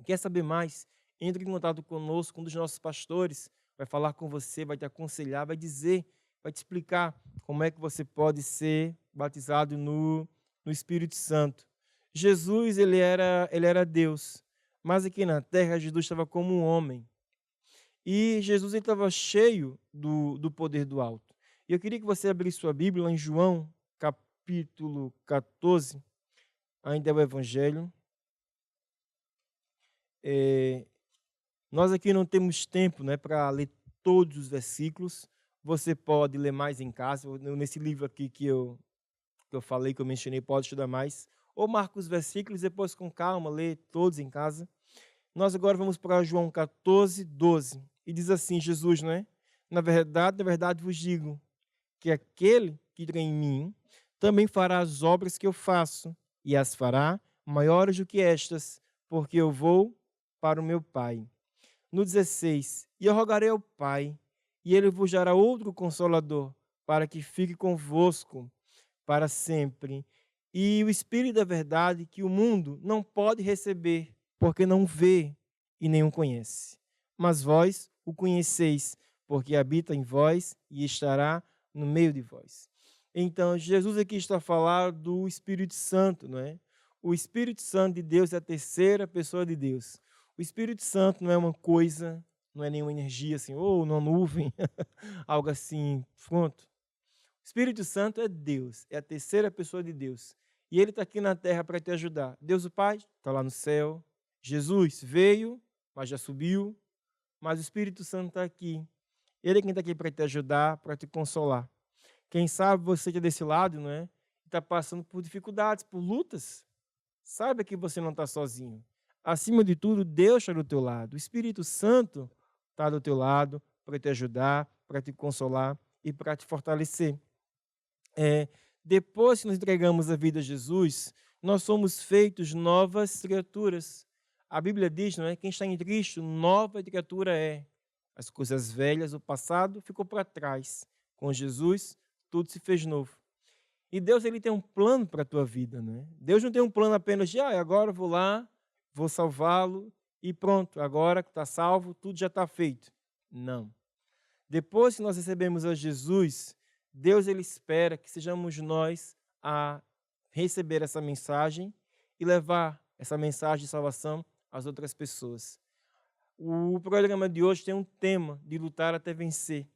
quer saber mais, entre em contato conosco, um dos nossos pastores vai falar com você, vai te aconselhar, vai dizer, vai te explicar como é que você pode ser batizado no Espírito Santo. Jesus, ele era Deus, mas aqui na terra Jesus estava como um homem. E Jesus estava cheio do poder do alto. E eu queria que você abrisse sua Bíblia lá em João, capítulo 14, ainda é o Evangelho. Nós aqui não temos tempo, né, para ler todos os versículos. Você pode ler mais em casa. Nesse livro aqui que eu falei, que eu mencionei, pode estudar mais. Ou marca os versículos, depois com calma, lê todos em casa. Nós agora vamos para João 14, 12. e diz assim, Jesus, não é? Na verdade vos digo que aquele que crê em mim também fará as obras que eu faço, e as fará maiores do que estas, porque eu vou para o meu Pai. No 16, e eu rogarei ao Pai, e ele vos dará outro Consolador, para que fique convosco para sempre. E o Espírito da verdade que o mundo não pode receber, porque não vê e nem o conhece. Mas vós o conheceis, porque habita em vós e estará no meio de vós. Então, Jesus aqui está a falar do Espírito Santo, não é? O Espírito Santo de Deus é a terceira pessoa de Deus. O Espírito Santo não é uma coisa, não é nenhuma energia assim, ou uma nuvem, algo assim, pronto. O Espírito Santo é Deus, é a terceira pessoa de Deus. E ele está aqui na terra para te ajudar. Deus o Pai está lá no céu. Jesus veio, mas já subiu. Mas o Espírito Santo está aqui. Ele é quem está aqui para te ajudar, para te consolar. Quem sabe você que é desse lado, não é? Está passando por dificuldades, por lutas. Saiba que você não está sozinho. Acima de tudo, Deus está do teu lado. O Espírito Santo está do teu lado para te ajudar, para te consolar e para te fortalecer. Depois que nós entregamos a vida a Jesus, nós somos feitos novas criaturas. A Bíblia diz, não é? Quem está em Cristo, nova criatura é. As coisas velhas, o passado, ficou para trás. Com Jesus, tudo se fez novo. E Deus ele tem um plano para a tua vida, né? Deus não tem um plano apenas de, agora eu vou lá, vou salvá-lo e pronto, agora que está salvo, tudo já está feito. Não. Depois que nós recebemos a Jesus, Deus ele espera que sejamos nós a receber essa mensagem e levar essa mensagem de salvação às outras pessoas. O programa de hoje tem um tema de lutar até vencer.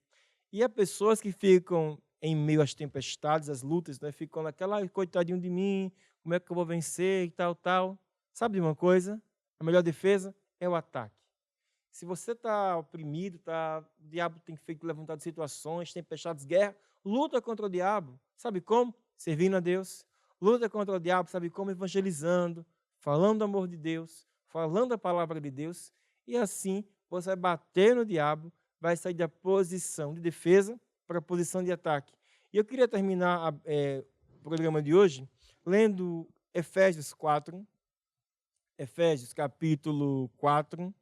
E há pessoas que ficam em meio às tempestades, às lutas, né? Ficam naquela, coitadinho de mim, como é que eu vou vencer e tal, tal. Sabe de uma coisa? A melhor defesa é o ataque. Se você está oprimido, o diabo tem feito levantado situações, tempestades, guerra, luta contra o diabo. Sabe como? Servindo a Deus. Luta contra o diabo, sabe como? Evangelizando, falando do amor de Deus, falando a palavra de Deus. E assim você vai bater no diabo, vai sair da posição de defesa para a posição de ataque. E eu queria terminar o programa de hoje lendo Efésios 4, Efésios capítulo 4,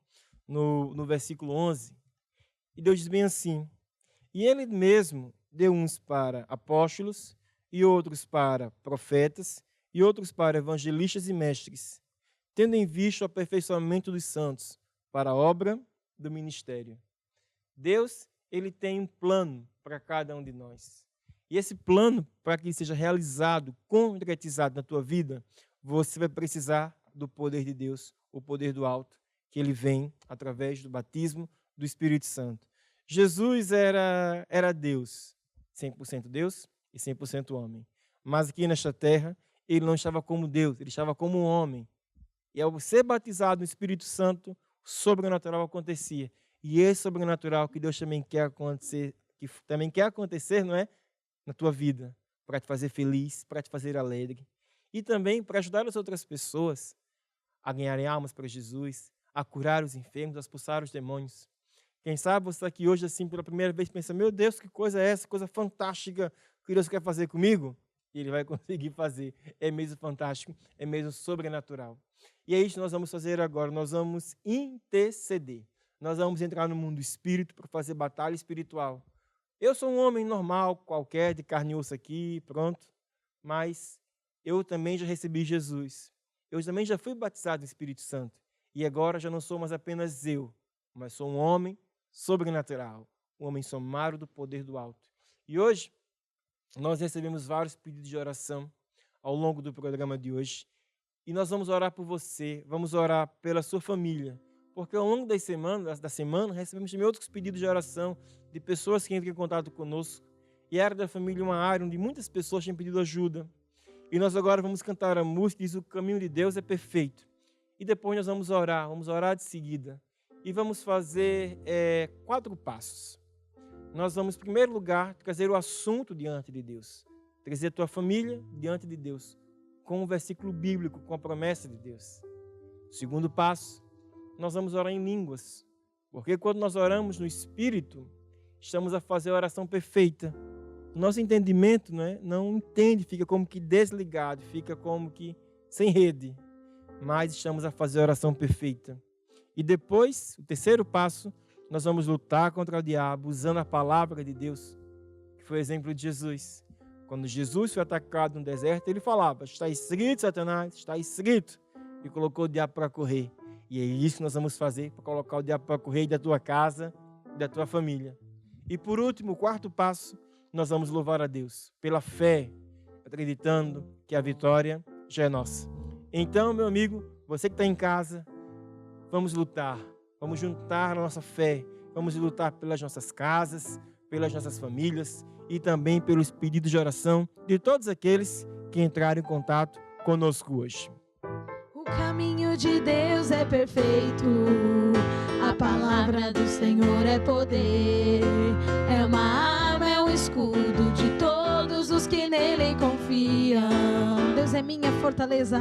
no versículo 11. E Deus diz bem assim, e ele mesmo deu uns para apóstolos, e outros para profetas, e outros para evangelistas e mestres, tendo em vista o aperfeiçoamento dos santos, para a obra do ministério. Deus, ele tem um plano para cada um de nós. E esse plano, para que ele seja realizado, concretizado na tua vida, você vai precisar do poder de Deus, o poder do alto, que ele vem através do batismo do Espírito Santo. Jesus era Deus, 100% Deus e 100% homem. Mas aqui nesta terra, ele não estava como Deus, ele estava como um homem. E ao ser batizado no Espírito Santo, o sobrenatural acontecia. E esse sobrenatural que Deus também quer acontecer, não é? Na tua vida, para te fazer feliz, para te fazer alegre. E também para ajudar as outras pessoas a ganharem almas para Jesus, a curar os enfermos, a expulsar os demônios. Quem sabe você está aqui hoje assim pela primeira vez pensa, meu Deus, que coisa é essa? Coisa fantástica que Deus quer fazer comigo? E Ele vai conseguir fazer. É mesmo fantástico, é mesmo sobrenatural. E é isso que nós vamos fazer agora. Nós vamos interceder. Nós vamos entrar no mundo do espírito para fazer batalha espiritual. Eu sou um homem normal, qualquer, de carne e osso aqui, pronto. Mas eu também já recebi Jesus. Eu também já fui batizado no Espírito Santo. E agora já não sou mais apenas eu, mas sou um homem sobrenatural, um homem somado do poder do alto. E hoje, nós recebemos vários pedidos de oração ao longo do programa de hoje. E nós vamos orar por você, vamos orar pela sua família. Porque ao longo da semana recebemos também outros pedidos de oração de pessoas que entram em contato conosco. E a área da família é uma área onde muitas pessoas têm pedido ajuda. E nós agora vamos cantar a música que diz o caminho de Deus é perfeito. E depois nós vamos orar de seguida. E vamos fazer 4 passos. Nós vamos, em primeiro lugar, trazer o assunto diante de Deus. Trazer a tua família diante de Deus. Com um versículo bíblico, com a promessa de Deus. Segundo passo, nós vamos orar em línguas. Porque quando nós oramos no Espírito, estamos a fazer a oração perfeita. Nosso entendimento não entende, fica como que desligado, fica como que sem rede. Mas estamos a fazer a oração perfeita. E depois, o terceiro passo, nós vamos lutar contra o diabo usando a palavra de Deus, que foi o exemplo de Jesus. Quando Jesus foi atacado no deserto, ele falava: está escrito, Satanás, está escrito. E colocou o diabo para correr. E é isso que nós vamos fazer, para colocar o diabo para correr da tua casa, da tua família. E por último, o quarto passo, nós vamos louvar a Deus pela fé, acreditando que a vitória já é nossa. Então, meu amigo, você que está em casa, vamos lutar, vamos juntar a nossa fé, vamos lutar pelas nossas casas, pelas nossas famílias e também pelos pedidos de oração de todos aqueles que entraram em contato conosco hoje. O caminho de Deus é perfeito, a palavra do Senhor é poder, é uma arma, é um escudo de todos os que nele confiam. Deus é minha fortaleza,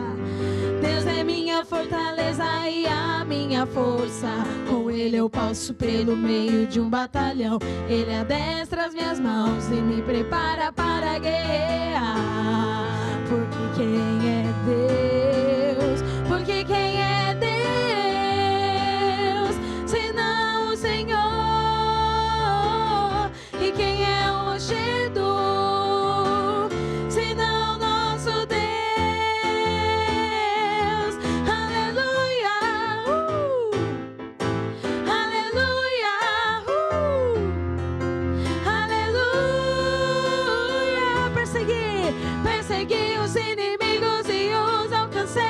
Deus é minha fortaleza e a minha força. Com ele eu passo pelo meio de um batalhão, ele adestra as minhas mãos e me prepara para guerrear. Porque quem é Deus? Porque quem é Deus, senão o Senhor? E quem é o ungido, senão nosso Deus? Aleluia, aleluia, aleluia. Persegui os inimigos e os alcancei,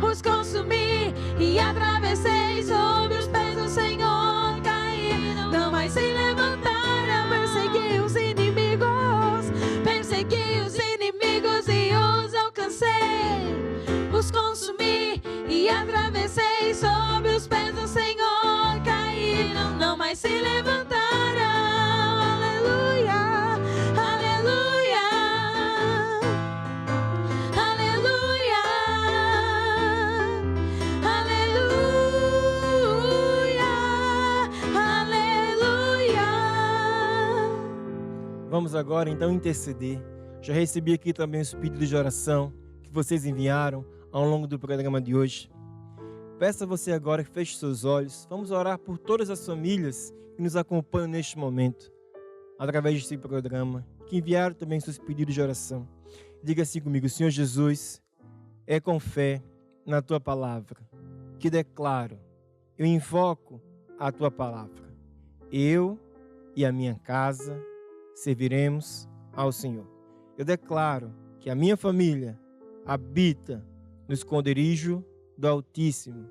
os consumi e atravessei, sobre os pés do Senhor caí, não mais se levantaram. Persegui os inimigos e os alcancei, os consumi e atravessei, sobre os pés do Senhor caí, não mais se levantaram. Aleluia, aleluia, aleluia, aleluia, aleluia. Vamos agora então interceder. Já recebi aqui também os pedidos de oração que vocês enviaram ao longo do programa de hoje. Peço a você agora que feche seus olhos. Vamos orar por todas as famílias que nos acompanham neste momento, através desse programa, que enviaram também seus pedidos de oração. Diga assim comigo: Senhor Jesus, é com fé na Tua palavra que declaro, eu invoco a Tua palavra. Eu e a minha casa serviremos ao Senhor. Eu declaro que a minha família habita no esconderijo do Altíssimo.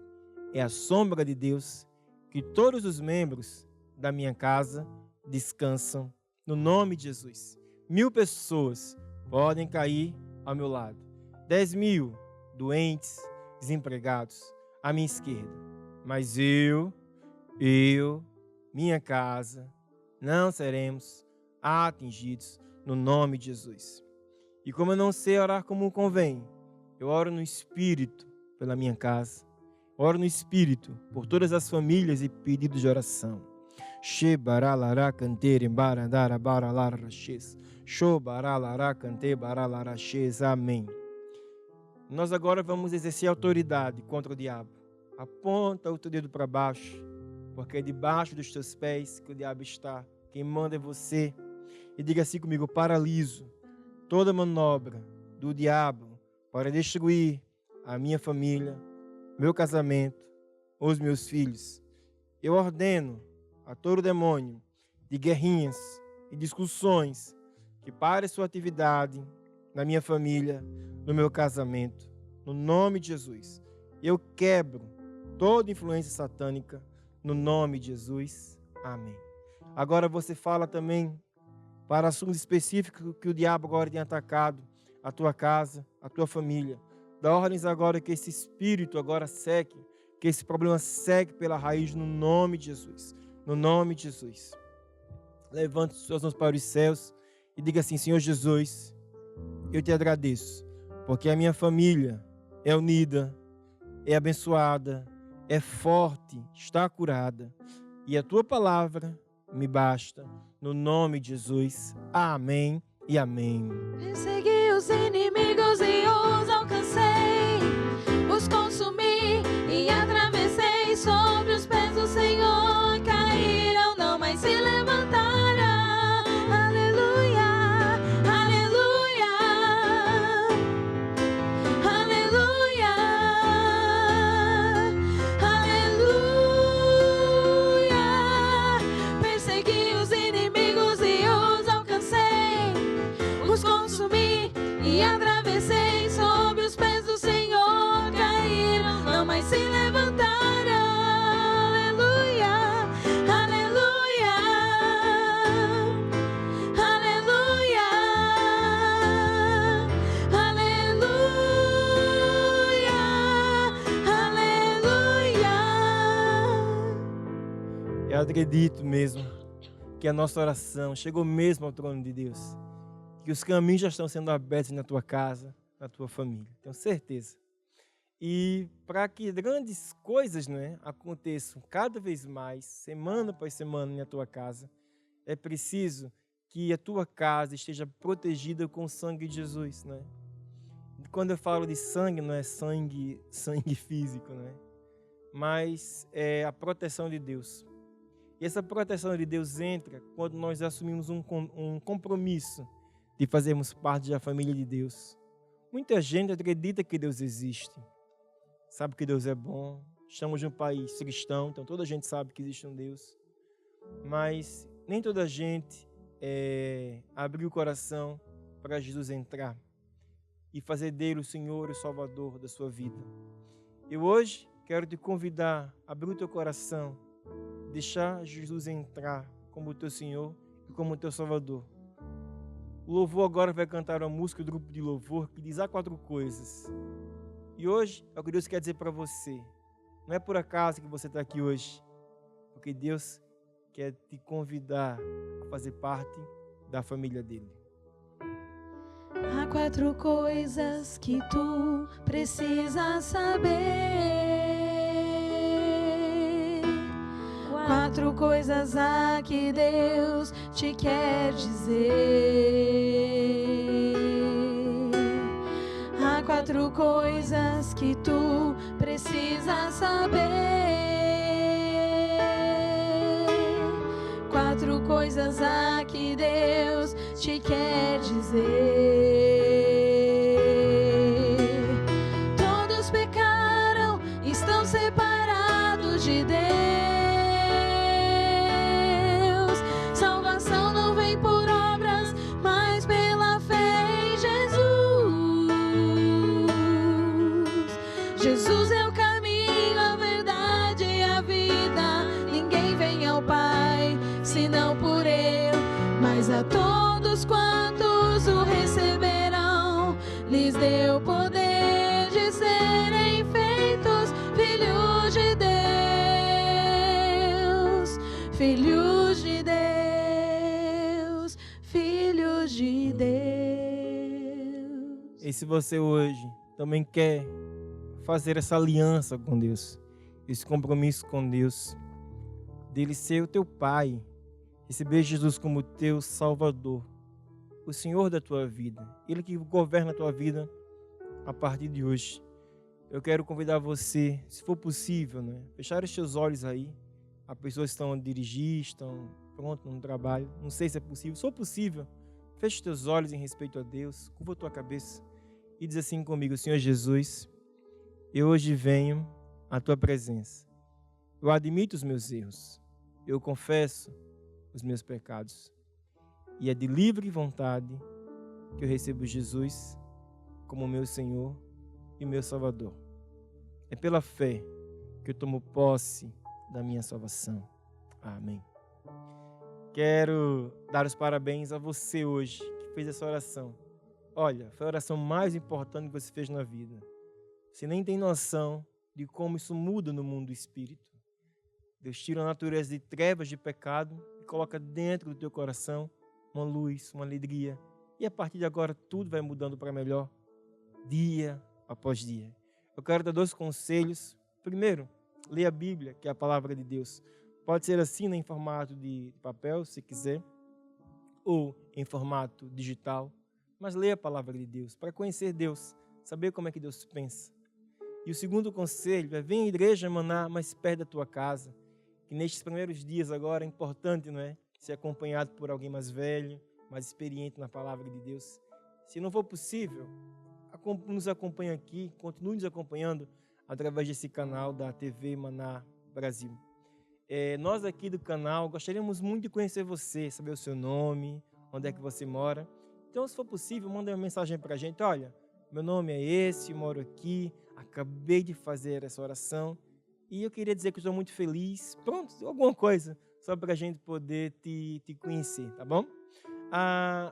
É a sombra de Deus que todos os membros da minha casa descansam no nome de Jesus. 1000 pessoas podem cair ao meu lado. 10.000 doentes, desempregados à minha esquerda. Mas eu, minha casa, não seremos atingidos no nome de Jesus. E como eu não sei orar como convém, eu oro no Espírito pela minha casa, oro no Espírito por todas as famílias e pedidos de oração. Amém. Nós agora vamos exercer autoridade contra o diabo. Aponta o teu dedo para baixo, porque é debaixo dos teus pés que o diabo está. Quem manda é você. E diga assim comigo: paraliso toda manobra do diabo para destruir a minha família, meu casamento, os meus filhos. Eu ordeno a todo demônio de guerrinhas e discussões que pare sua atividade na minha família, no meu casamento, no nome de Jesus. Eu quebro toda influência satânica no nome de Jesus. Amém. Agora você fala também para assuntos específicos que o diabo agora tem atacado a tua casa, a tua família. Dá ordens agora que esse espírito agora seque, que esse problema seque pela raiz no nome de Jesus. No nome de Jesus. Levante os suas mãos para os céus e diga assim: Senhor Jesus, eu te agradeço, porque a minha família é unida, é abençoada, é forte, está curada. E a tua palavra me basta. No nome de Jesus. Amém e amém. Persegui os inimigos e os alcancei, os consumi e atravessei. Sobre os pés do Senhor caíram, não mais se levantaram. Aleluia, aleluia, aleluia, aleluia. Persegui os inimigos e os alcancei, os consumi e atravessei. Sobre os pés do Senhor caíram, não mais se levantaram. Aleluia, aleluia, aleluia, aleluia, aleluia. Eu acredito mesmo que a nossa oração chegou mesmo ao trono de Deus. Que os caminhos já estão sendo abertos na tua casa, na tua família. Tenho certeza. E para que grandes coisas, aconteçam cada vez mais, semana após semana na tua casa, é preciso que a tua casa esteja protegida com o sangue de Jesus. Quando eu falo de sangue, não é sangue físico, mas é a proteção de Deus. E essa proteção de Deus entra quando nós assumimos um compromisso de fazermos parte da família de Deus. Muita gente acredita que Deus existe, sabe que Deus é bom, estamos em um país cristão, então toda a gente sabe que existe um Deus, mas nem toda a gente abriu o coração para Jesus entrar e fazer dele o Senhor e o Salvador da sua vida. Eu hoje quero te convidar a abrir o teu coração, deixar Jesus entrar como o teu Senhor e como o teu Salvador. O louvor agora vai cantar uma música do grupo de louvor que diz: há 4 coisas. E hoje é o que Deus quer dizer para você. Não é por acaso que você está aqui hoje, porque Deus quer te convidar a fazer parte da família dele. Há 4 coisas que tu precisas saber. 4 coisas há que Deus te quer dizer. Há 4 coisas que tu precisas saber. 4 coisas há que Deus te quer dizer. Todos pecaram, estão separados de Deus. Salvação não vem por obras, mas pela fé em Jesus. Jesus é o caminho, a verdade e a vida. Ninguém vem ao Pai senão por Ele. Mas a todos quantos o receberão, lhes deu poder de serem feitos filhos de Deus, filhos de Deus, filhos de Deus. E se você hoje também quer fazer essa aliança com Deus, esse compromisso com Deus, dele ser o teu Pai, receber Jesus como teu Salvador, o Senhor da tua vida, Ele que governa a tua vida a partir de hoje. Eu quero convidar você, se for possível, fechar os teus olhos aí. As pessoas estão a dirigir, estão prontas no trabalho. Não sei se é possível. Se for possível, feche os teus olhos em respeito a Deus, curva a tua cabeça e diz assim comigo: Senhor Jesus, eu hoje venho à tua presença. Eu admito os meus erros. Eu confesso os meus pecados. E é de livre vontade que eu recebo Jesus como meu Senhor e meu Salvador. É pela fé que eu tomo posse da minha salvação. Amém. Quero dar os parabéns a você hoje que fez essa oração. Olha, foi a oração mais importante que você fez na vida. Você nem tem noção de como isso muda no mundo do espírito. Deus tira a natureza de trevas, de pecado e coloca dentro do teu coração uma luz, uma alegria. E a partir de agora tudo vai mudando para melhor, dia após dia. Eu quero dar 2 conselhos. Primeiro, Leia a Bíblia, que é a palavra de Deus. Pode ser assim, né, em formato de papel, se quiser, ou em formato digital. Mas leia a palavra de Deus, para conhecer Deus, saber como é que Deus pensa. E o segundo conselho é: vem à igreja, Maná, mas perto da tua casa. Que nestes primeiros dias agora é importante, não é? Ser acompanhado por alguém mais velho, mais experiente na palavra de Deus. Se não for possível, nos acompanhe aqui, continue nos acompanhando através desse canal da TV Maná Brasil. Nós aqui do canal gostaríamos muito de conhecer você, saber o seu nome, onde é que você mora. Então, se for possível, manda uma mensagem para a gente. Olha, meu nome é esse, moro aqui, acabei de fazer essa oração e eu queria dizer que estou muito feliz. Pronto, alguma coisa, só para a gente poder te conhecer, tá bom?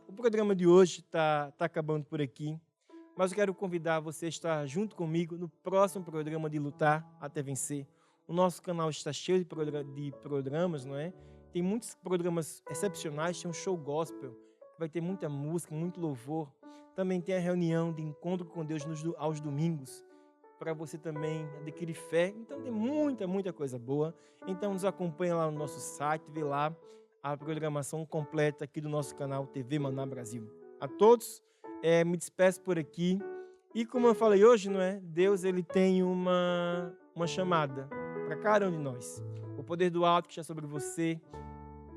O programa de hoje está acabando por aqui, mas eu quero convidar você a estar junto comigo no próximo programa de Lutar até Vencer. O nosso canal está cheio de programas, não é? Tem muitos programas excepcionais, tem um show gospel, vai ter muita música, muito louvor. Também tem a reunião de encontro com Deus aos domingos, para você também adquirir fé. Então tem muita coisa boa. Então nos acompanha lá no nosso site, vê lá a programação completa aqui do nosso canal TV Maná Brasil. A todos, me despeço por aqui. E como eu falei hoje, não é? Deus ele tem uma chamada para cada um de nós. O poder do alto que está sobre você,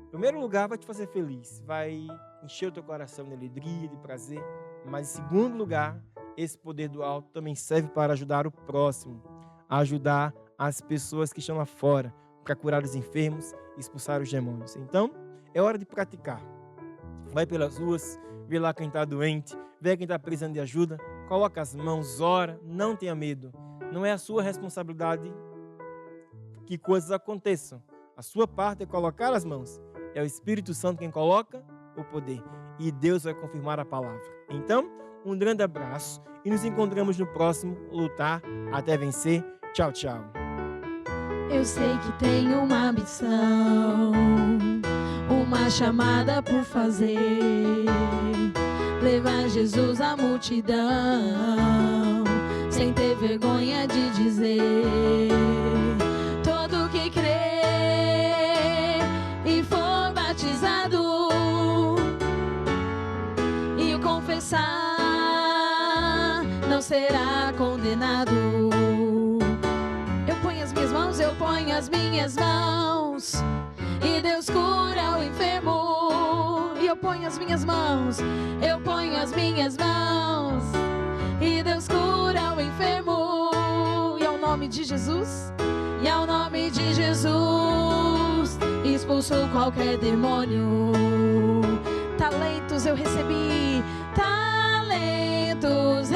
em primeiro lugar, vai te fazer feliz, vai encher o teu coração de alegria, de prazer. Mas em segundo lugar, esse poder do alto também serve para ajudar o próximo, a ajudar as pessoas que estão lá fora, para curar os enfermos e expulsar os demônios. Então, é hora de praticar. Vai pelas ruas, vê lá quem está doente, vê quem está precisando de ajuda, coloca as mãos, ora, não tenha medo. Não é a sua responsabilidade que coisas aconteçam. A sua parte é colocar as mãos. É o Espírito Santo quem coloca o poder. E Deus vai confirmar a palavra. Então, um grande abraço e nos encontramos no próximo Lutar até Vencer. Tchau, tchau. Eu sei que tenho uma ambição, uma chamada por fazer, levar Jesus à multidão, sem ter vergonha de dizer. Todo que crê e for batizado e o confessar não será condenado. Eu ponho as minhas mãos e Deus cura o enfermo. E eu ponho as minhas mãos e Deus cura o enfermo. E ao nome de Jesus, expulso qualquer demônio. Talentos eu recebi, talentos